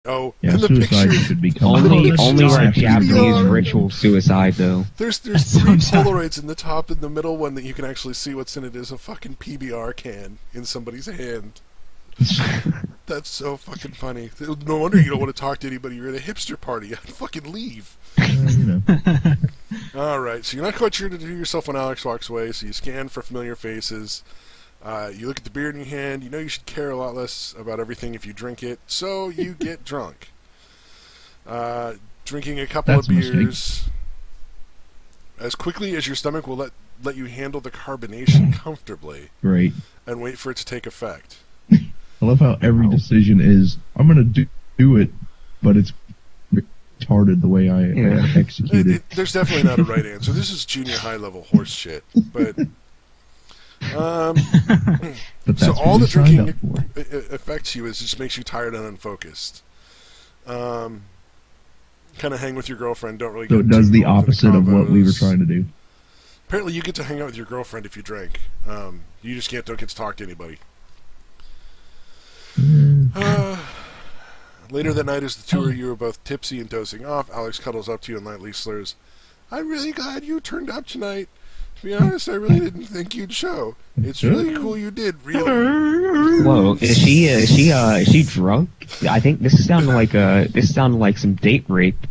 Oh, Yeah, in the suicide picture, should become Only Oh, only shit. like Japanese PBR. ritual suicide though. there's That three sounds- Polaroids in the top, and the middle one that you can actually see what's in it is a fucking PBR can in somebody's hand. That's so fucking funny. No wonder you don't want to talk to anybody. You're at a hipster party. I'd fucking leave. you know. Alright, so you're not quite sure to do yourself when Alex walks away, so you scan for familiar faces. You look at the beer in your hand. You know you should care a lot less about everything if you drink it, so you get drunk. Drinking a couple That's of a mistake. beers as quickly as your stomach will let you handle the carbonation comfortably, Great. and wait for it to take effect. I love how every decision is, I'm going to do it, but it's retarded the way I Yeah. execute it. There's definitely not a right answer. This is junior high level horse shit. But But that's so all what the we signed drinking up for. affects you is just makes you tired and unfocused. Kind of hang with your girlfriend. Don't really. So get it does too the involved in opposite of what we were combos. trying to do. Apparently, you get to hang out with your girlfriend if you drink. You just don't get to talk to anybody. Later that night, as the two of you are both tipsy and dozing off, Alex cuddles up to you and lightly slurs, "I'm really glad you turned up tonight. To be honest, I really didn't think you'd show. It's really cool you did, really." Whoa, is she drunk? I think this sounded like some date rape.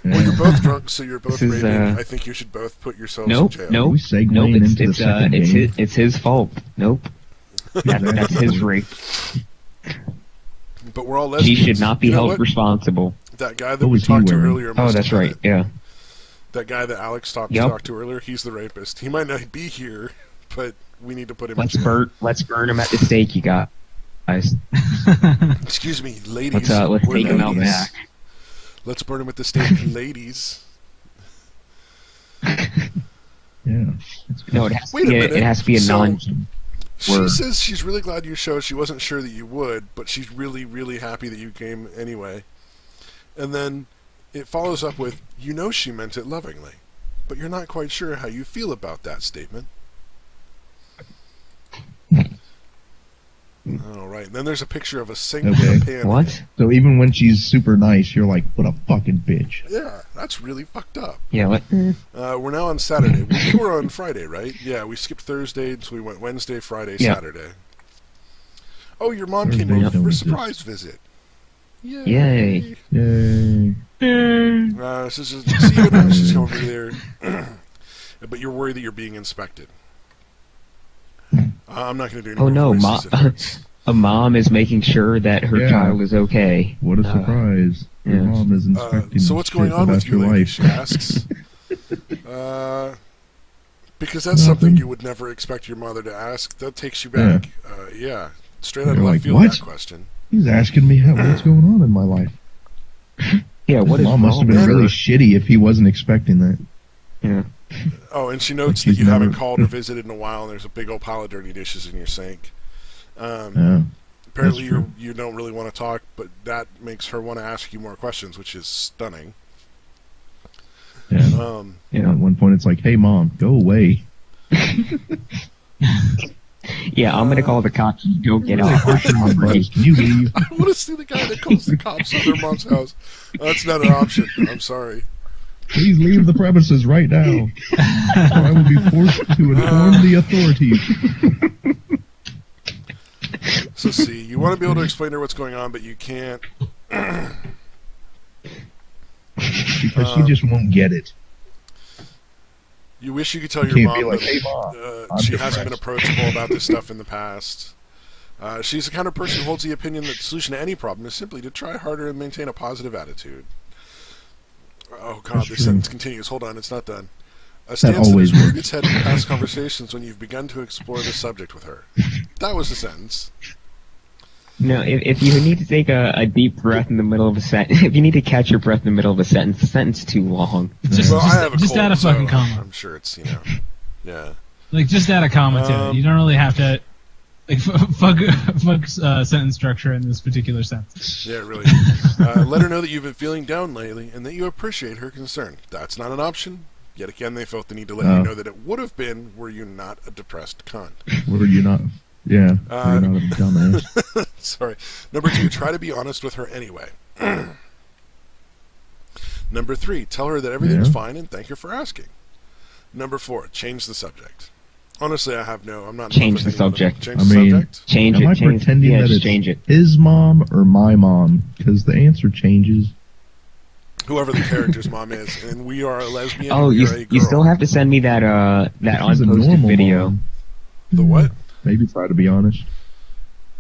Well, you're both drunk, so you're both This is, raping. I think you should both put yourselves Nope, in jail. nope, we segueing nope. into the second game? It's his fault. Nope, that's his rape. But we're all He lesbians. should not be You know held what? responsible. That guy that What we was he talked to wearing? earlier. Oh, must that's have been right. it. Yeah. That guy that Alex stopped to Yep. talk to earlier. He's the rapist. He might not be here, but we need to put him in jail. Let's burn him at the stake, you guys. Excuse me, ladies. Let's We're take him out ladies. back. Let's burn him at the stake, ladies. Yeah. No, it has to Wait a be minute. it has to be a So- non. She Word. says she's really glad you showed. She wasn't sure that you would, but she's really, really happy that you came anyway. And then it follows up with, you know she meant it lovingly, but you're not quite sure how you feel about that statement. All right. And then there's a picture of a sink with Okay. a pan. What? So even when she's super nice, you're like, what a fucking bitch. Yeah, that's really fucked up. Yeah. What? We're now on Saturday. We were on Friday, right? Yeah, we skipped Thursday, so we went Wednesday, Friday, Yeah. Saturday. Oh, your mom Thursday came over don't for a exist. surprise visit. Yay. Yay. Yay. So see you now. She's over there. But you're worried that you're being inspected. I'm not going to do any Oh more no, voices if it's- a mom is making sure that her Yeah. child is okay. What a surprise. Your yeah. mom is inspecting So the what's going shit on with about you, your lady? life. She asks. Because that's something you would never expect your mother to ask. That takes you back. Yeah. Straight out of You're left like, field, what? that question. He's asking me what's going on in my life. Yeah. What is Mom must wrong have been with really her? shitty if he wasn't expecting that. Yeah. Oh, and she notes Like that he's you haven't never- called or visited in a while, and there's a big old pile of dirty dishes in your sink. Yeah. Apparently, that's true. you don't really want to talk, but that makes her want to ask you more questions, which is stunning. Yeah. Yeah. At one point, it's like, hey, mom, go away. Yeah. I'm gonna call the cops. Go get Really out. pushing my buttons. Can you leave? I want to see the guy that calls the cops at their mom's house. That's not an option. I'm sorry. Please leave the premises right now. Or I will be forced to inform the authorities. So see, you want to be able to explain to her what's going on, but you can't. Because she just won't get it. You wish you could tell You your can't be mom like, that hey, mom, I'm she hasn't been depressed. approachable about this stuff in the past. She's the kind of person who holds the opinion that the solution to any problem is simply to try harder and maintain a positive attitude. Oh god, That's this true. sentence continues. Hold on, it's not done. A stance that always has reared works. its head in past conversations when you've begun to explore the subject with her. That was the sentence. No, if you need to take a deep breath in the middle of a sentence, if you need to catch your breath in the middle of a sentence, the sentence is too long. Just, Well, I have a just cold, add a fucking so comma. I'm sure it's, yeah. Like, just add a comma to it. You don't really have to, like, fuck sentence structure in this particular sentence. Yeah, really. Let her know that you've been feeling down lately and that you appreciate her concern. That's not an option. Yet again, they felt the need to let you know that it would have been were you not a depressed cunt. Were you not? Yeah. Were you not a dumbass? Sorry. Number 2, try to be honest with her anyway. Number 3, tell her that everything's Yeah. fine and thank her for asking. Number 4, change the subject. Honestly, I'm not. Change in the love with anyone. subject. Change I the mean- subject. Change Am it. I Change pretending yeah, that just it's change it. his mom or my mom? Because the answer changes. Whoever the character's mom is, and we are a lesbian. Oh, and you you're a girl. you still have to send me that that She's a unposted normal video. mom. The what? Maybe try to be honest.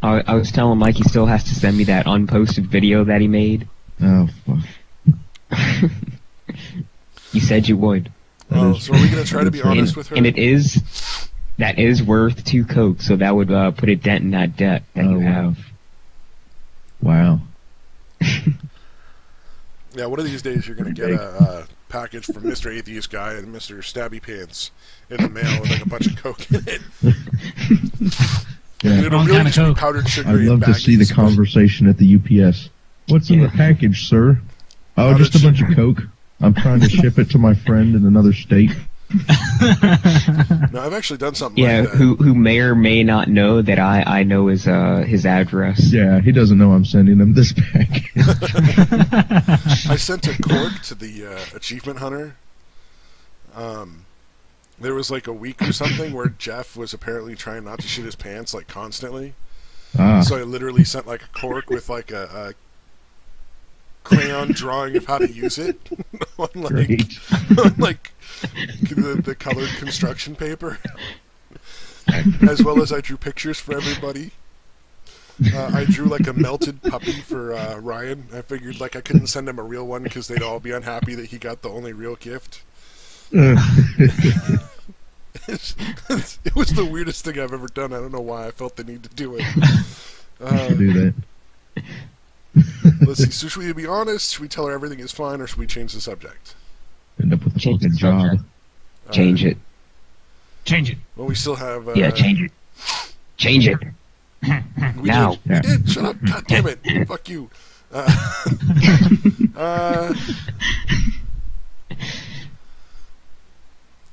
I was telling Mike he still has to send me that unposted video that he made. Oh, fuck. You said you would. That Oh, is so are we gonna try to be true. honest with her? And that is worth 2 Coke, so that would put a dent in that debt that Oh, you wow. have. Wow. Yeah, one of these days you're gonna get a package from Mr. Atheist Guy and Mr. Stabby Pants in the mail with like a bunch of Coke in it. Yeah. It'll Wrong really kind of just be Coke. powdered sugar. I'd in love to see the baggies, but- conversation at the UPS. What's in the Yeah. package, sir? Oh, How just did a bunch of Coke. I'm trying to ship it to my friend in another state. No, I've actually done something Yeah, like that. who may or may not know that I know his address. Yeah, he doesn't know I'm sending him this package. I sent a cork to the achievement hunter. There was like a week or something where Jeff was apparently trying not to shit his pants like constantly. Ah, So I literally sent like a cork with like a crayon drawing of how to use it on like great. on, like the colored construction paper, as well as I drew pictures for everybody. I drew like a melted puppy for Ryan. I figured like I couldn't send him a real one because they'd all be unhappy that he got the only real gift. It was the weirdest thing I've ever done. I don't know why I felt the need to do it. Do that. Let's see. So should we be honest? Should we tell her everything is fine, or should we change the subject? End up with a Change the fucking job. subject. Change it. Change it. Well, we still have. Yeah, change it. Change it. We now. Did. We did. Shut up. God damn it. Fuck you.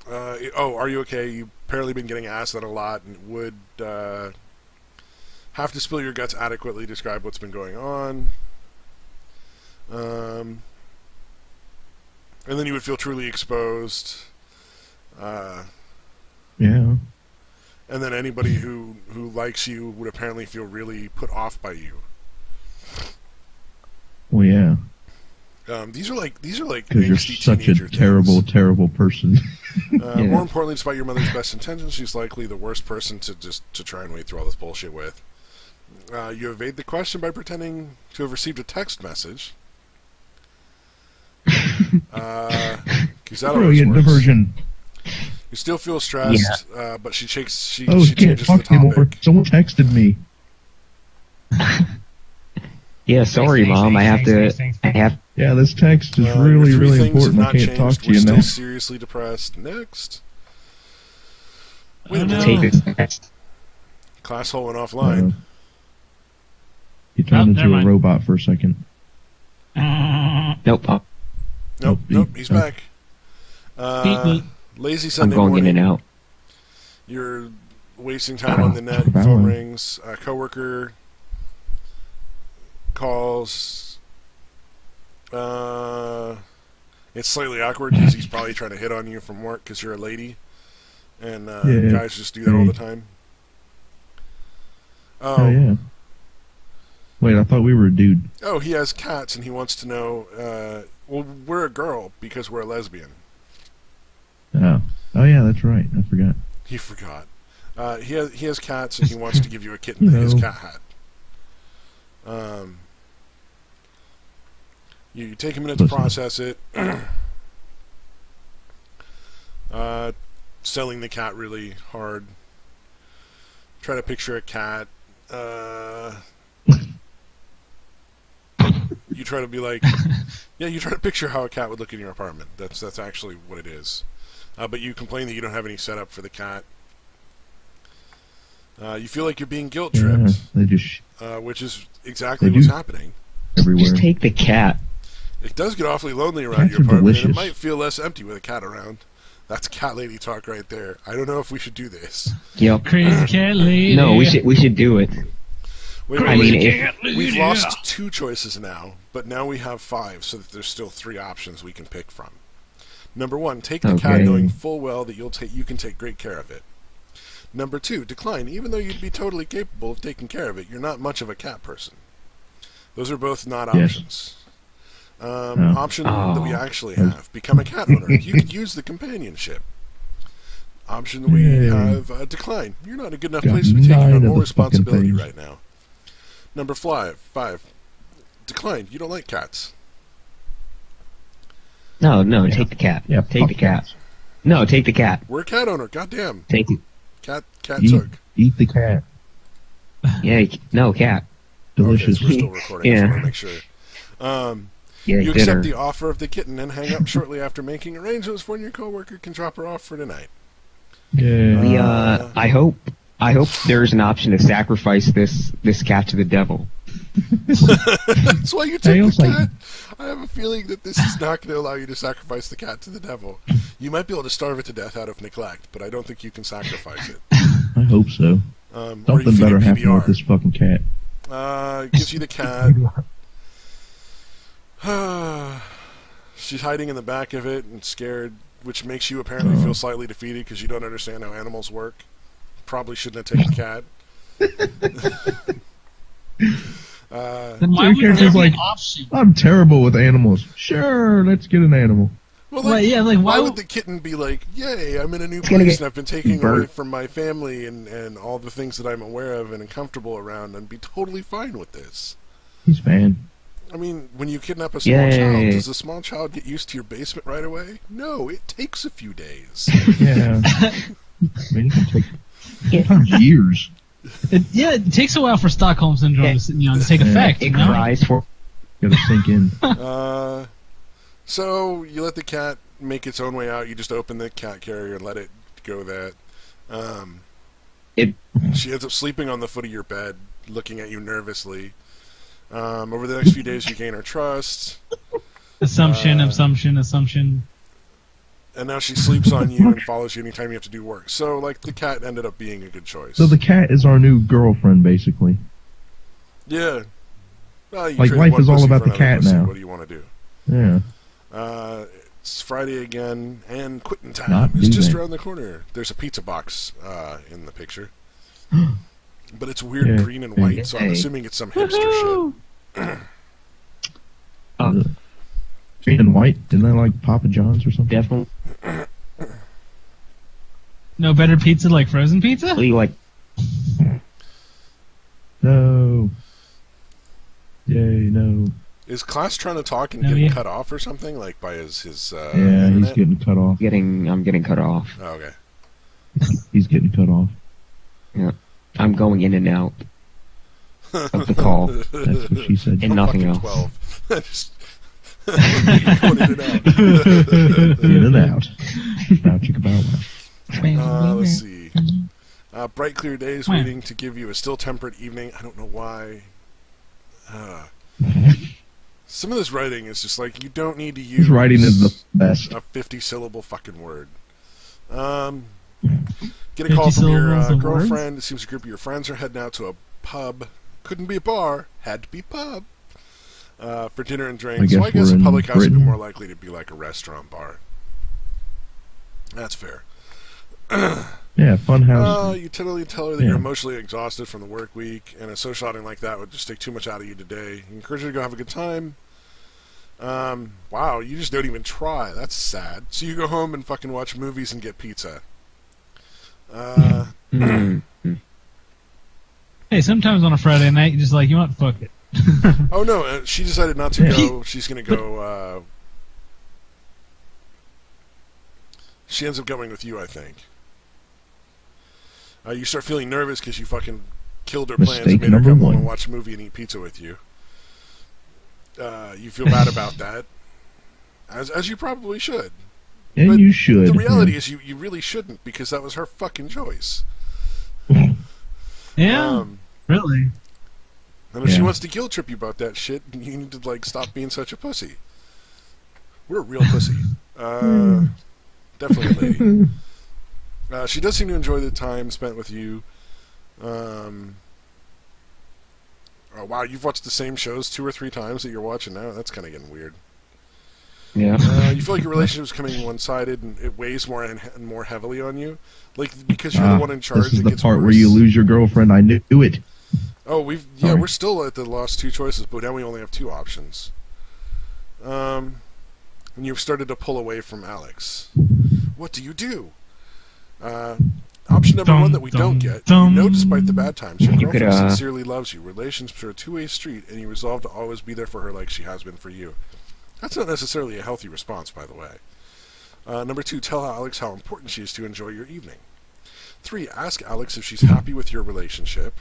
Oh, are you okay? You've apparently been getting asked that a lot, and would have to spill your guts adequately describe what's been going on. And then you would feel truly exposed. Yeah. And then anybody who likes you would apparently feel really put off by you. Well, yeah. These are like Because you're angsty such a teenager terrible, things. terrible person. Yeah. More importantly, despite your mother's best intentions, she's likely the worst person to try and wade through all this bullshit with. You evade the question by pretending to have received a text message. Because that always Brilliant works. diversion. You still feel stressed, but she Oh, she can't changes the talk anymore. topic. Someone texted me. Yeah, sorry, Mom. I have to. Yeah, this text is Your really, three really things have important. I not can't changed. talk to We're you still now. seriously depressed. Next. Wait a Oh, minute. no. Take this text. Class hole went offline. He turned never into a mind. robot for a second. Nope. Nope, beep. he's back. Beep, beep. Lazy I'm Sunday going morning. in and out. You're wasting time on the net. Wow. Phone rings. A coworker calls. It's slightly awkward because he's probably trying to hit on you from work because you're a lady, and Yeah. guys just do that all the time. Oh, yeah. Wait, I thought we were a dude. Oh, he has cats and he wants to know. Well, we're a girl because we're a lesbian. Oh. Oh, yeah, that's right. I forgot. He forgot. He has cats and he wants to give you a kitten You that his know. cat had. You take a minute to Listen. process it. Selling the cat really hard. Try to picture a cat. You try to be like, yeah. You try to picture how a cat would look in your apartment. That's actually what it is. But you complain that you don't have any setup for the cat. You feel like you're being guilt Yeah, tripped, they just which is exactly They what's do. happening. everywhere. Just take the cat. It does get awfully lonely around Cats your are apartment, and it delicious. might feel less empty with a cat around. That's cat lady talk right there. I don't know if we should do this. Yep. Crazy cat lady. No, we should do it. Wait, I mean, if, we've lost 2 choices now, but now we have 5, so that there's still 3 options we can pick from. Number 1, take the cat Okay. knowing full well that you can take great care of it. Number 2, decline, even though you'd be totally capable of taking care of it. You're not much of a cat person. Those are both not Yes. options. Option that we actually have, become a cat owner. You could use the companionship. Option that we Yay. have, decline. You're not in a good enough Got place to be taking 9 on of more the fucking responsibility things. right now. Number 5, decline. You don't like cats. no, take the cat. Yeah, take fuck the cat. cats. No, take the cat. We're a cat owner. Goddamn. Take it. Cat Eat, took. eat the cat. Yeah, no cat. Delicious. Okay, so we're still recording. I just Yeah. want to make sure. Yeah, You dinner. accept the offer of the kitten and hang up shortly after making arrangements for when your coworker can drop her off for tonight. Yeah. We, I hope there's an option to sacrifice this cat to the devil. That's why you took Hey, the also- cat. I have a feeling that this is not going to allow you to sacrifice the cat to the devil. You might be able to starve it to death out of neglect, but I don't think you can sacrifice it. I hope so. Or you Something feed better it happened with PBR. this fucking cat. Gives you the cat. She's hiding in the back of it and scared, which makes you apparently feel slightly defeated because you don't understand how animals work. Probably shouldn't have taken a cat. Then why Your would there character's be like- an option? I'm terrible with animals. Sure, let's get an animal. Well, Right, yeah, like, why why would would- the kitten be like, "Yay, I'm in a new It's gonna place get and I've been taking burnt. away from my family and all the things that I'm aware of and comfortable around, and be totally fine with this." He's fan. I mean, when you kidnap a small Yay. child, does the small child get used to your basement right away? No, it takes a few days. Yeah. I mean, it can take sometimes years. It takes a while for Stockholm syndrome to take effect. It you know? cries for. Gotta sink in. So you let the cat make its own way out. You just open the cat carrier and let it go that. It- She ends up sleeping on the foot of your bed, looking at you nervously. Over the next few days, you gain her trust, Assumption. and now she sleeps on you and follows you anytime you have to do work. So, like, the cat ended up being a good choice. So the cat is our new girlfriend, basically. Yeah. Well, you Like, traded life one is all pussy about for the another cat pussy. now. What do you want to do? Yeah. It's Friday again, and quitting time Not is just Tuesday. around the corner. There's a pizza box in the picture. But it's weird Yeah. green and white, so I'm Hey. assuming it's some hipster shit. Green and white. Isn't that like Papa John's or something? Definitely No better pizza like frozen pizza? like. No. Yay, no. Is Class trying to talk and No, getting yeah. cut off or something? Like by his Yeah, he's internet? getting cut off. I'm getting cut off. Oh, okay. He's getting cut off. I'm going in and out of the call. That's what she said. And nothing Fucking else. 12. Just going in and out. In and out. Bow chicka bow wow. Let's see. Bright, clear days Wow. waiting to give you a still temperate evening. I don't know why. Some of this writing is just like, you don't need to use His writing is the best. a 50-syllable fucking word. Get a call 50 from your syllables of girlfriend. It seems a group of your friends are heading out to a pub. Couldn't be a bar. Had to be pub. For dinner and drinks. guess So I guess we're a in public house would be Britain. more likely to be like a restaurant bar. That's fair. Yeah, fun house. You totally tell her that Yeah. you're emotionally exhausted from the work week, and a social outing like that would just take too much out of you today. You encourage her to go have a good time. Wow, you just don't even try. That's sad. So you go home and fucking watch movies and get pizza. Mm. Hey, sometimes on a Friday night, you're just like, you know what, fuck it. Oh no, she decided not to Yeah. go. She's gonna go. She ends up going with you, I think. You start feeling nervous because you fucking killed her plans and Mistake made her number come home one. and watch a movie and eat pizza with you. You feel bad about that, as you probably should. And but you should. The reality is, you really shouldn't, because that was her fucking choice. Yeah, really. And if she Yeah. wants to guilt trip you about that shit, you need to like stop being such a pussy. We're a real pussy. Definitely a lady. She does seem to enjoy the time spent with you. Oh, wow, you've watched the same shows 2 or 3 times that you're watching now? That's kind of getting weird. Yeah. You feel like your relationship is coming one-sided and it weighs more and more heavily on you? Like, because you're the one in charge, This is it the gets part worse. where you lose your girlfriend. I knew it. Oh, Sorry. we're still at the last 2 choices, but now we only have 2 options. And you've started to pull away from Alex. What do you do? Option number 1 that we don't get. You know, despite the bad times, your You could, girlfriend sincerely loves you. Relationships are a two-way street, and you resolve to always be there for her like she has been for you. That's not necessarily a healthy response, by the way. Number 2, tell Alex how important she is to enjoy your evening. 3, ask Alex if she's happy with your relationship.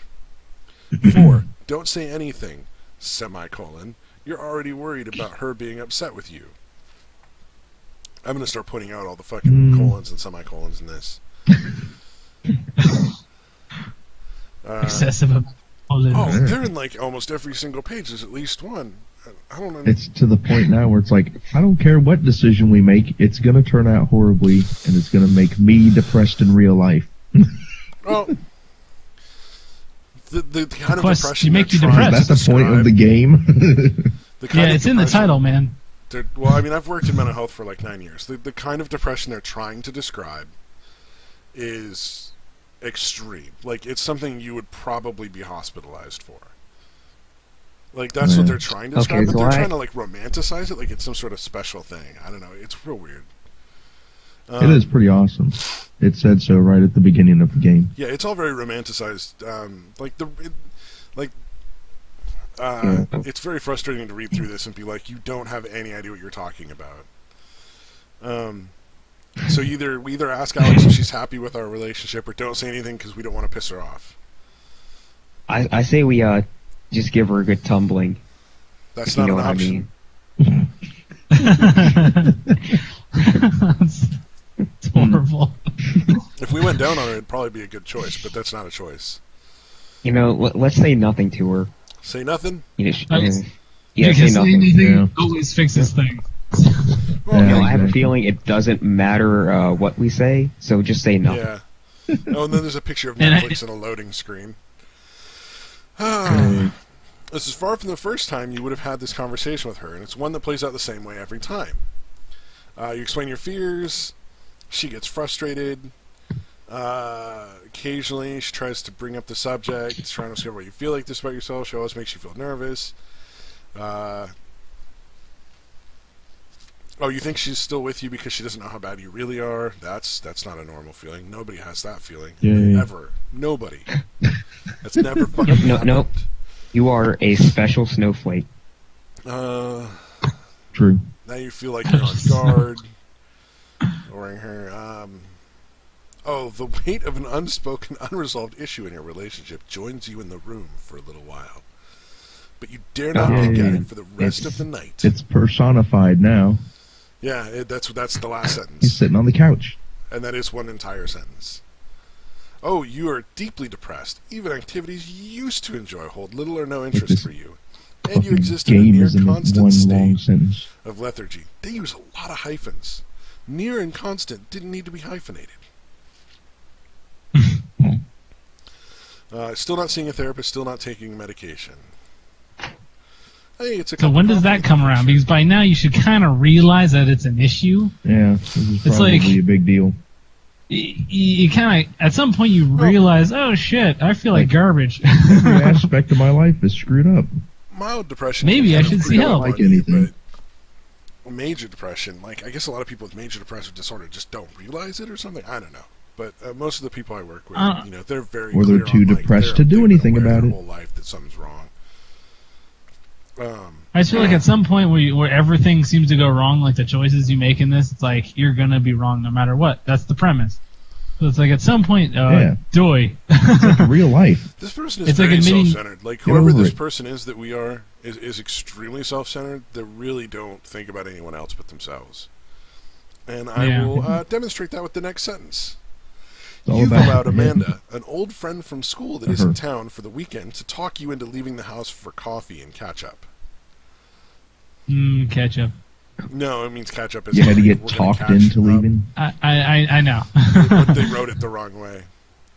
4, don't say anything, semicolon. You're already worried about her being upset with you. I'm going to start putting out all the fucking colons and semicolons in this. Excessive amount. Oh, they're in like almost every single page. There's at least one. I don't know. It's to the point now where it's like, I don't care what decision we make, it's going to turn out horribly, and it's going to make me depressed in real life. Well, the kind of course, depression you make they're you trying depressed. to That's the point of the describe- game. the kind Yeah, of it's in the depression- title, man. Well, I mean, I've worked in mental health for like 9 years. The kind of depression they're trying to describe is extreme. Like, it's something you would probably be hospitalized for. Like, that's what they're trying to describe, Okay, but so they're I- trying to, like, romanticize it like it's some sort of special thing. I don't know. It's real weird. It is pretty awesome. It said so right at the beginning of the game. Yeah, it's all very romanticized. It's very frustrating to read through this and be like, you don't have any idea what you're talking about. So we either ask Alex if she's happy with our relationship, or don't say anything because we don't want to piss her off. I say we just give her a good tumbling. That's If you not know an what I option. mean. It's horrible. If we went down on her, it'd probably be a good choice, but that's not a choice. You know, let's say nothing to her. Say nothing. You know, Nice. yeah, say Because nothing. anything Yeah. always fixes things. Well, You know, I have a exactly. feeling it doesn't matter what we say, so just say nothing. yeah. Oh, and then there's a picture of And Netflix and a loading screen. This is far from the first time you would have had this conversation with her, and it's one that plays out the same way every time. You explain your fears, she gets frustrated, occasionally she tries to bring up the subject, trying to discover what you feel like this about yourself, she always makes you feel nervous. Oh, you think she's still with you because she doesn't know how bad you really are? That's not a normal feeling. Nobody has that feeling. Yeah. Ever. Nobody. That's never fucking No, happened. no. You are a special snowflake. True. Now you feel like you're on guard. Ignoring her. Oh, the weight of an unspoken, unresolved issue in your relationship joins you in the room for a little while. But you dare not Oh, look at yeah. it for the rest of the night. It's personified now. Yeah, that's the last He's sentence. sitting on the couch. And that is one entire sentence. Oh, you are deeply depressed. Even activities you used to enjoy hold little or no interest this for you. And you Fucking exist in a game near is in constant one state long sentence. of lethargy. They use a lot of hyphens. Near and constant didn't need to be hyphenated. Still not seeing a therapist, still not taking medication. Hey, it's a So cup when of does coffee. that come around? Because by now you should kind of realize that it's an issue. Yeah, this is It's probably like- a big deal. You kind of, at some point you realize, oh shit, I feel like garbage. Every aspect of my life is screwed up. Mild depression. Maybe can I kind of should see creep up help. on Like you, anything. but major depression, like I guess a lot of people with major depressive disorder just don't realize it or something. I don't know. But most of the people I work with, they're very Or they're clear too on, like, depressed they've to do been anything aware about their it. whole life that something's wrong. I just feel like at some point where everything seems to go wrong, like the choices you make in this, it's like you're gonna be wrong no matter what. That's the premise. So it's like at some point, Yeah. doy. It's like real life. This person is It's like very admitting- self-centered. Like whoever over this it. person is that we are is extremely self-centered. They really don't think about anyone else but themselves. And I Yeah. will demonstrate that with the next sentence. It's all You've about allowed forgetting. Amanda, an old friend from school that is in town for the weekend, to talk you into leaving the house for coffee and catch up. Ketchup. No, it means catch up. Is You had to like, get we're gonna talked catch into up. leaving. I know. But they wrote it the wrong way.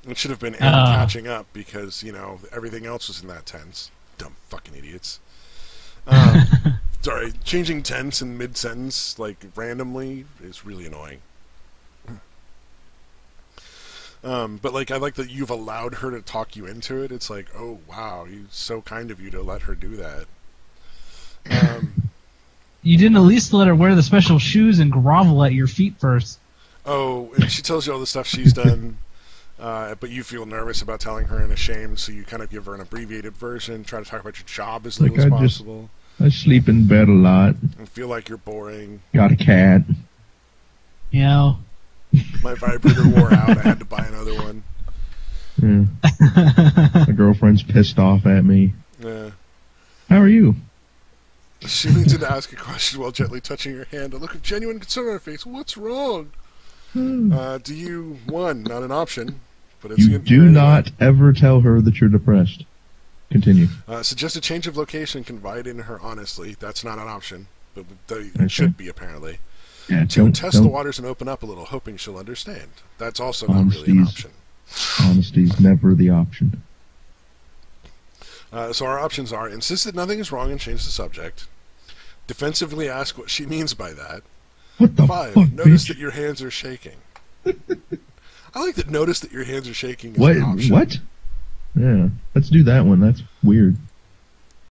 It should have been and catching up because everything else was in that tense. Dumb fucking idiots. Sorry, changing tense in mid-sentence, like, randomly is really annoying. But, like, I like that you've allowed her to talk you into it. It's like, oh, wow, it's so kind of you to let her do that. You didn't at least let her wear the special shoes and grovel at your feet first. Oh, and she tells you all the stuff she's done, but you feel nervous about telling her and ashamed, so you kind of give her an abbreviated version, try to talk about your job as little as possible. I sleep in bed a lot. And feel like you're boring. Got a cat. You know. My vibrator wore out. I had to buy another one. Yeah. My girlfriend's pissed off at me. Yeah. How are you? She leans in to ask a question while gently touching your hand. A look of genuine concern on her face. What's wrong? Do you, one, not an option, but it's You do not ever tell her that you're depressed. Continue. Suggest a change of location, confide in her honestly. That's not an option, but it should be, apparently. Yeah, To test the waters and open up a little, hoping she'll understand. That's also not really an option. Honesty's never the option. So our options are: insist that nothing is wrong and change the subject. Defensively ask what she means by that. What the 5. fuck, Notice bitch? that your hands are shaking. I like that. Notice that your hands are shaking. Is What? an option. What? Yeah, let's do that one. That's weird.